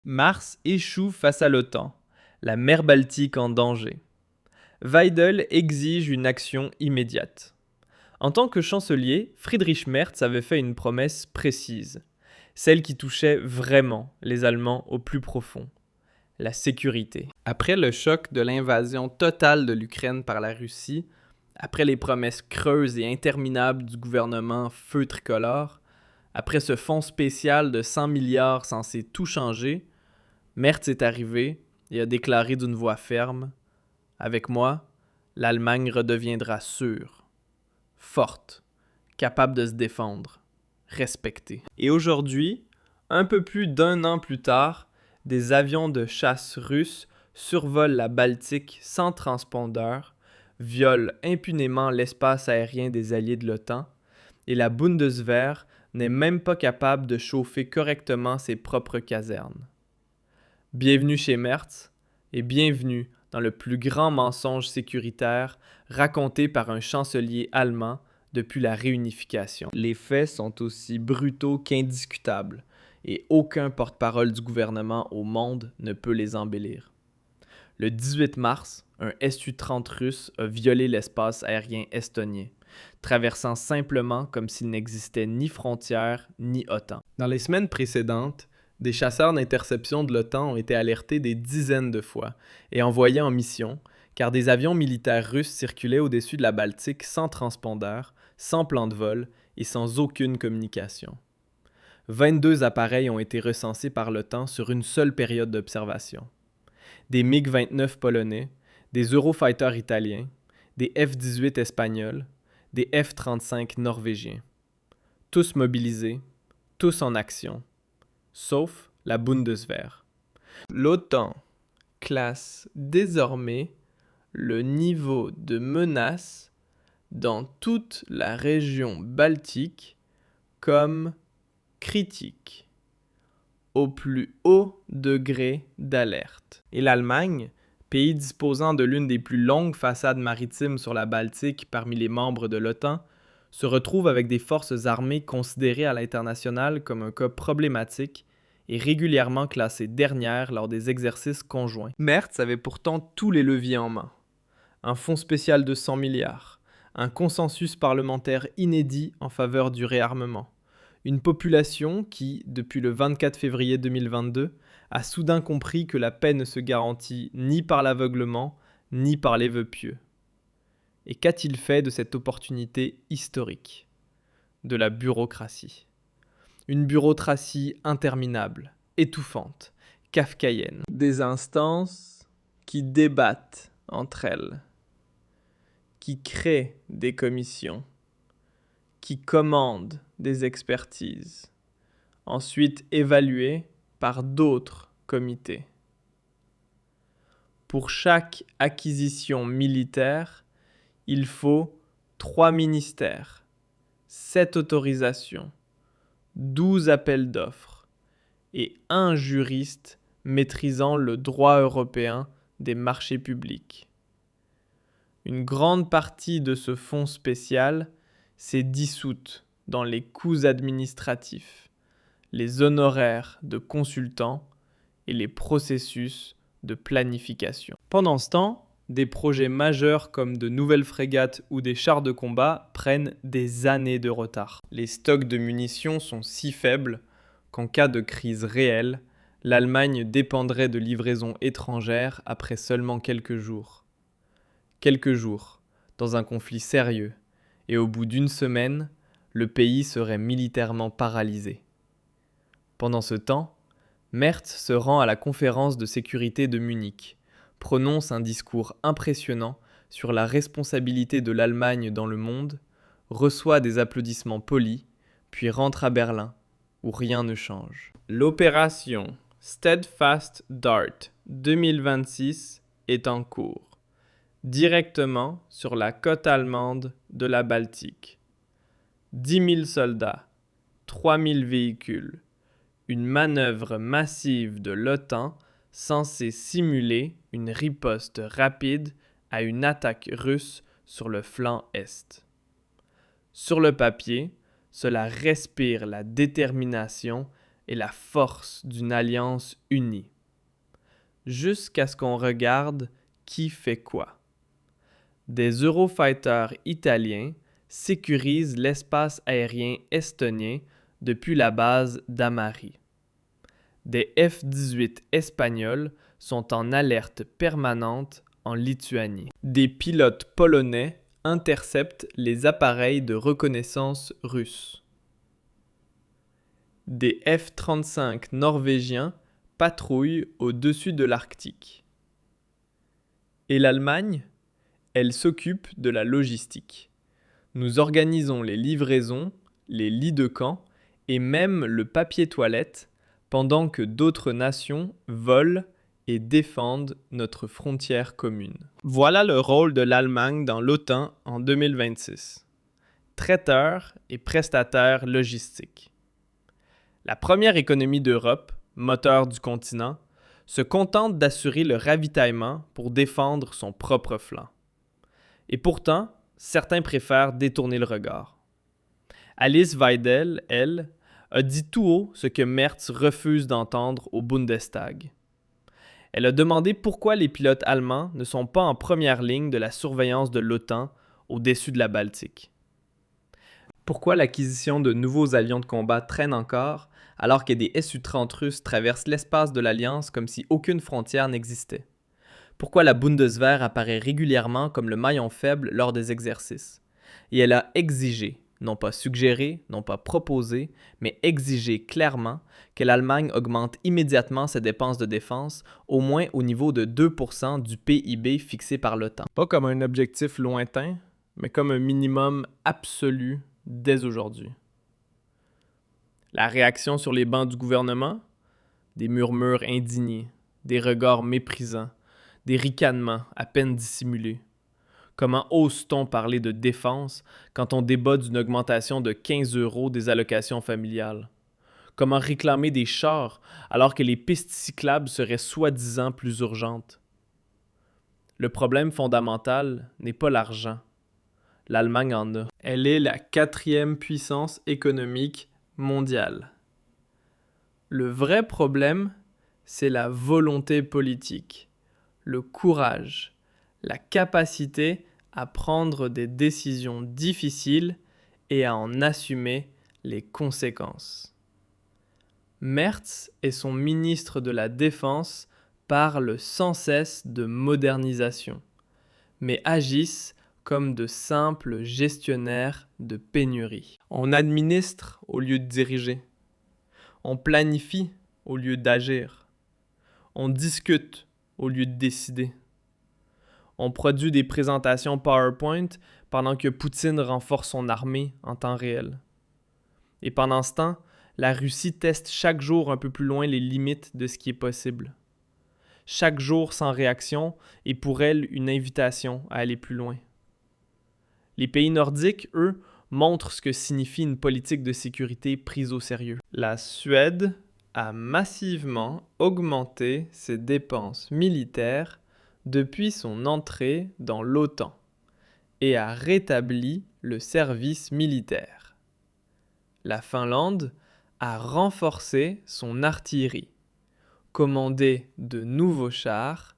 Mars échoue face à l'OTAN, la mer Baltique en danger. Weidel exige une action immédiate. En tant que chancelier, Friedrich Merz avait fait une promesse précise, celle qui touchait vraiment les Allemands au plus profond, la sécurité. Après le choc de l'invasion totale de l'Ukraine par la Russie, après les promesses creuses et interminables du gouvernement feu tricolore, après ce fonds spécial de 100 milliards censé tout changer, Merz est arrivé et a déclaré d'une voix ferme « Avec moi, l'Allemagne redeviendra sûre, forte, capable de se défendre, respectée. » Et aujourd'hui, un peu plus d'un an plus tard, des avions de chasse russes survolent la Baltique sans transpondeur, violent impunément l'espace aérien des alliés de l'OTAN, et la Bundeswehr n'est même pas capable de chauffer correctement ses propres casernes. Bienvenue chez Merz, et bienvenue dans le plus grand mensonge sécuritaire raconté par un chancelier allemand depuis la réunification. Les faits sont aussi brutaux qu'indiscutables, et aucun porte-parole du gouvernement au monde ne peut les embellir. Le 18 mars, un Su-30 russe a violé l'espace aérien estonien, traversant simplement comme s'il n'existait ni frontières ni OTAN. Dans les semaines précédentes, des chasseurs d'interception de l'OTAN ont été alertés des dizaines de fois et envoyés en mission, car des avions militaires russes circulaient au-dessus de la Baltique sans transpondeur, sans plan de vol et sans aucune communication. 22 appareils ont été recensés par l'OTAN sur une seule période d'observation. Des MiG-29 polonais, des Eurofighters italiens, des F-18 espagnols, des F-35 norvégiens. Tous mobilisés, tous en action, sauf la Bundeswehr. L'OTAN classe désormais le niveau de menace dans toute la région baltique comme critique, au plus haut degré d'alerte. Et l'Allemagne, pays disposant de l'une des plus longues façades maritimes sur la Baltique parmi les membres de l'OTAN, se retrouve avec des forces armées considérées à l'international comme un cas problématique et régulièrement classées dernières lors des exercices conjoints. Merz avait pourtant tous les leviers en main. Un fonds spécial de 100 milliards, un consensus parlementaire inédit en faveur du réarmement, une population qui, depuis le 24 février 2022, a soudain compris que la paix ne se garantit ni par l'aveuglement, ni par les vœux pieux. Et qu'a-t-il fait de cette opportunité historique ? De la bureaucratie. Une bureaucratie interminable, étouffante, kafkaïenne. Des instances qui débattent entre elles, qui créent des commissions, qui commandent des expertises, ensuite évaluées par d'autres comités. Pour chaque acquisition militaire, il faut 3 ministères, 7 autorisations, 12 appels d'offres et un juriste maîtrisant le droit européen des marchés publics. Une grande partie de ce fonds spécial s'est dissoute dans les coûts administratifs, les honoraires de consultants et les processus de planification. Pendant ce temps, des projets majeurs comme de nouvelles frégates ou des chars de combat prennent des années de retard. Les stocks de munitions sont si faibles qu'en cas de crise réelle, l'Allemagne dépendrait de livraisons étrangères après seulement quelques jours. Quelques jours, dans un conflit sérieux, et au bout d'une semaine, le pays serait militairement paralysé. Pendant ce temps, Merz se rend à la conférence de sécurité de Munich, prononce un discours impressionnant sur la responsabilité de l'Allemagne dans le monde, reçoit des applaudissements polis, puis rentre à Berlin, où rien ne change. L'opération Steadfast Dart 2026 est en cours, directement sur la côte allemande de la Baltique. 10 000 soldats, 3 000 véhicules, une manœuvre massive de l'OTAN censée simuler une riposte rapide à une attaque russe sur le flanc est. Sur le papier, cela respire la détermination et la force d'une alliance unie. Jusqu'à ce qu'on regarde qui fait quoi. Des Eurofighters italiens sécurisent l'espace aérien estonien depuis la base d'Amari. Des F-18 espagnols sont en alerte permanente en Lituanie. Des pilotes polonais interceptent les appareils de reconnaissance russes. Des F-35 norvégiens patrouillent au-dessus de l'Arctique. Et l'Allemagne? Elle s'occupe de la logistique. Nous organisons les livraisons, les lits de camp et même le papier toilette pendant que d'autres nations volent et défendent notre frontière commune. Voilà le rôle de l'Allemagne dans l'OTAN en 2026. Traiteur et prestataire logistique. La première économie d'Europe, moteur du continent, se contente d'assurer le ravitaillement pour défendre son propre flanc. Et pourtant, certains préfèrent détourner le regard. Alice Weidel, elle, a dit tout haut ce que Merz refuse d'entendre au Bundestag. Elle a demandé pourquoi les pilotes allemands ne sont pas en première ligne de la surveillance de l'OTAN au-dessus de la Baltique. Pourquoi l'acquisition de nouveaux avions de combat traîne encore alors que des Su-30 russes traversent l'espace de l'Alliance comme si aucune frontière n'existait? Pourquoi la Bundeswehr apparaît régulièrement comme le maillon faible lors des exercices? Et elle a exigé, non pas suggéré, non pas proposé, mais exigé clairement que l'Allemagne augmente immédiatement ses dépenses de défense, au moins au niveau de 2% du PIB fixé par l'OTAN. Pas comme un objectif lointain, mais comme un minimum absolu dès aujourd'hui. La réaction sur les bancs du gouvernement? Des murmures indignés, des regards méprisants, des ricanements à peine dissimulés. Comment ose-t-on parler de défense quand on débat d'une augmentation de 15 € des allocations familiales? Comment réclamer des chars alors que les pistes cyclables seraient soi-disant plus urgentes? Le problème fondamental n'est pas l'argent. L'Allemagne en a. Elle est la 4e puissance économique mondiale. Le vrai problème, c'est la volonté politique, le courage, la capacité à prendre des décisions difficiles et à en assumer les conséquences. Merz et son ministre de la Défense parlent sans cesse de modernisation, mais agissent comme de simples gestionnaires de pénurie. On administre au lieu de diriger. On planifie au lieu d'agir. On discute au lieu de décider. On produit des présentations PowerPoint pendant que Poutine renforce son armée en temps réel. Et pendant ce temps, la Russie teste chaque jour un peu plus loin les limites de ce qui est possible. Chaque jour sans réaction est pour elle une invitation à aller plus loin. Les pays nordiques, eux, montrent ce que signifie une politique de sécurité prise au sérieux. La Suède a massivement augmenté ses dépenses militaires depuis son entrée dans l'OTAN et a rétabli le service militaire. La Finlande a renforcé son artillerie, commandé de nouveaux chars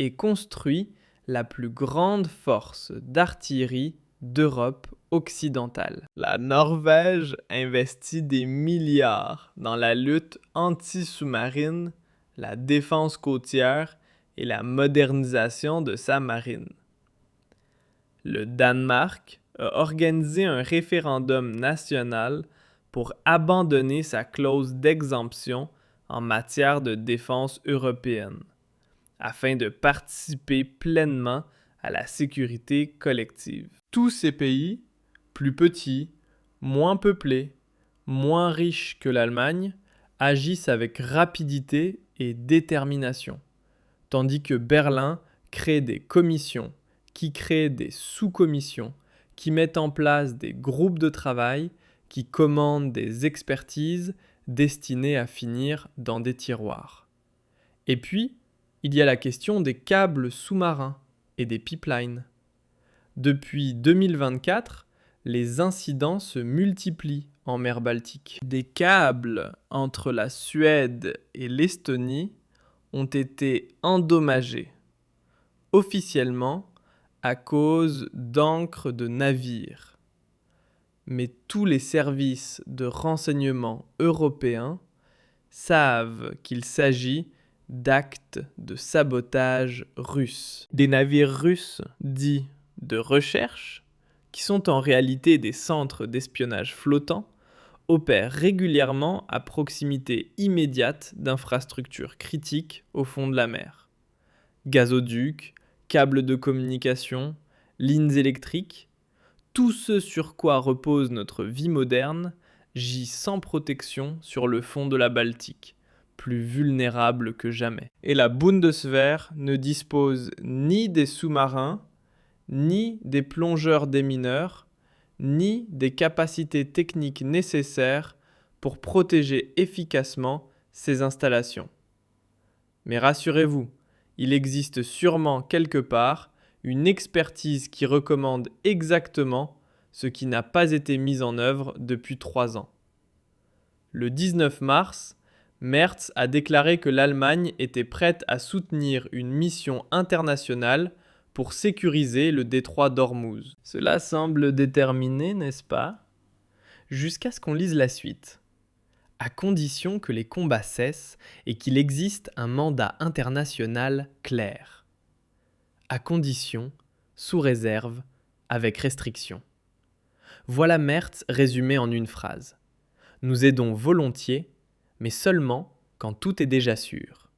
et construit la plus grande force d'artillerie d'Europe occidentale. La Norvège investit des milliards dans la lutte anti-sous-marine, la défense côtière et la modernisation de sa marine. Le Danemark a organisé un référendum national pour abandonner sa clause d'exemption en matière de défense européenne, afin de participer pleinement à la sécurité collective. Tous ces pays, plus petits, moins peuplés, moins riches que l'Allemagne, agissent avec rapidité et détermination, tandis que Berlin crée des commissions, qui créent des sous-commissions, qui mettent en place des groupes de travail, qui commandent des expertises destinées à finir dans des tiroirs. Et puis, il y a la question des câbles sous-marins et des pipelines. Depuis 2024, les incidents se multiplient en mer Baltique. Des câbles entre la Suède et l'Estonie ont été endommagés, officiellement à cause d'encre de navires. Mais tous les services de renseignement européens savent qu'il s'agit d'actes de sabotage russes. Des navires russes dits de recherche, qui sont en réalité des centres d'espionnage flottants, opèrent régulièrement à proximité immédiate d'infrastructures critiques au fond de la mer. Gazoducs, câbles de communication, lignes électriques, tout ce sur quoi repose notre vie moderne gît sans protection sur le fond de la Baltique, plus vulnérable que jamais. Et la Bundeswehr ne dispose ni des sous-marins, ni des plongeurs démineurs, ni des capacités techniques nécessaires pour protéger efficacement ces installations. Mais rassurez-vous, il existe sûrement quelque part une expertise qui recommande exactement ce qui n'a pas été mis en œuvre depuis 3 ans. Le 19 mars, Merz a déclaré que l'Allemagne était prête à soutenir une mission internationale pour sécuriser le détroit d'Ormuz. Cela semble déterminé, n'est-ce pas? Jusqu'à ce qu'on lise la suite. À condition que les combats cessent et qu'il existe un mandat international clair. À condition, sous réserve, avec restriction. Voilà Merz résumé en une phrase. Nous aidons volontiers, mais seulement quand tout est déjà sûr.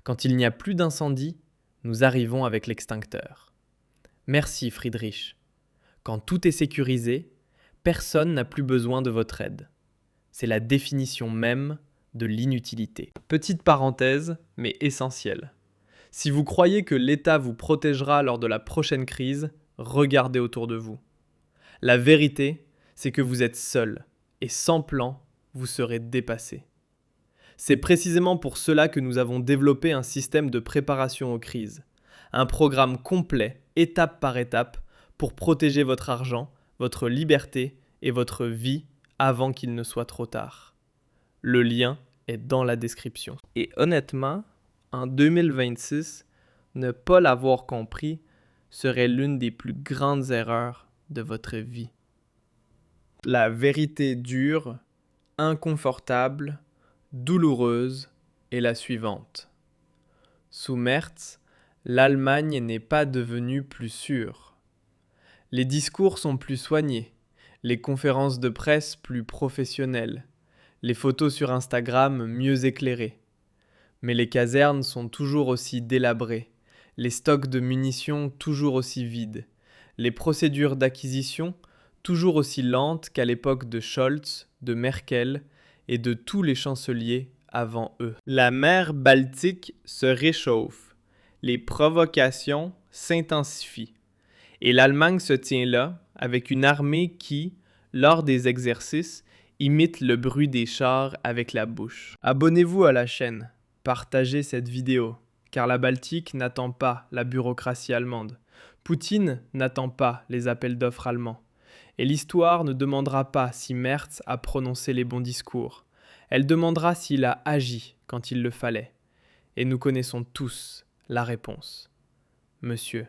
Quand il n'y a plus d'incendie, nous arrivons avec l'extincteur. Merci Friedrich. Quand tout est sécurisé, personne n'a plus besoin de votre aide. C'est la définition même de l'inutilité. Petite parenthèse, mais essentielle. Si vous croyez que l'État vous protégera lors de la prochaine crise, regardez autour de vous. La vérité, c'est que vous êtes seul, et sans plan, vous serez dépassé. C'est précisément pour cela que nous avons développé un système de préparation aux crises. Un programme complet, étape par étape, pour protéger votre argent, votre liberté et votre vie avant qu'il ne soit trop tard. Le lien est dans la description. Et honnêtement, en 2026, ne pas l'avoir compris serait l'une des plus grandes erreurs de votre vie. La vérité dure, inconfortable, douloureuse est la suivante. Sous Merz, l'Allemagne n'est pas devenue plus sûre. Les discours sont plus soignés, les conférences de presse plus professionnelles, les photos sur Instagram mieux éclairées. Mais les casernes sont toujours aussi délabrées, les stocks de munitions toujours aussi vides, les procédures d'acquisition toujours aussi lentes qu'à l'époque de Scholz, de Merkel et de tous les chanceliers avant eux. La mer Baltique se réchauffe, les provocations s'intensifient, et l'Allemagne se tient là avec une armée qui, lors des exercices, imite le bruit des chars avec la bouche. Abonnez-vous à la chaîne, partagez cette vidéo, car la Baltique n'attend pas la bureaucratie allemande. Poutine n'attend pas les appels d'offres allemands. Et l'histoire ne demandera pas si Merz a prononcé les bons discours. Elle demandera s'il a agi quand il le fallait. Et nous connaissons tous la réponse. Monsieur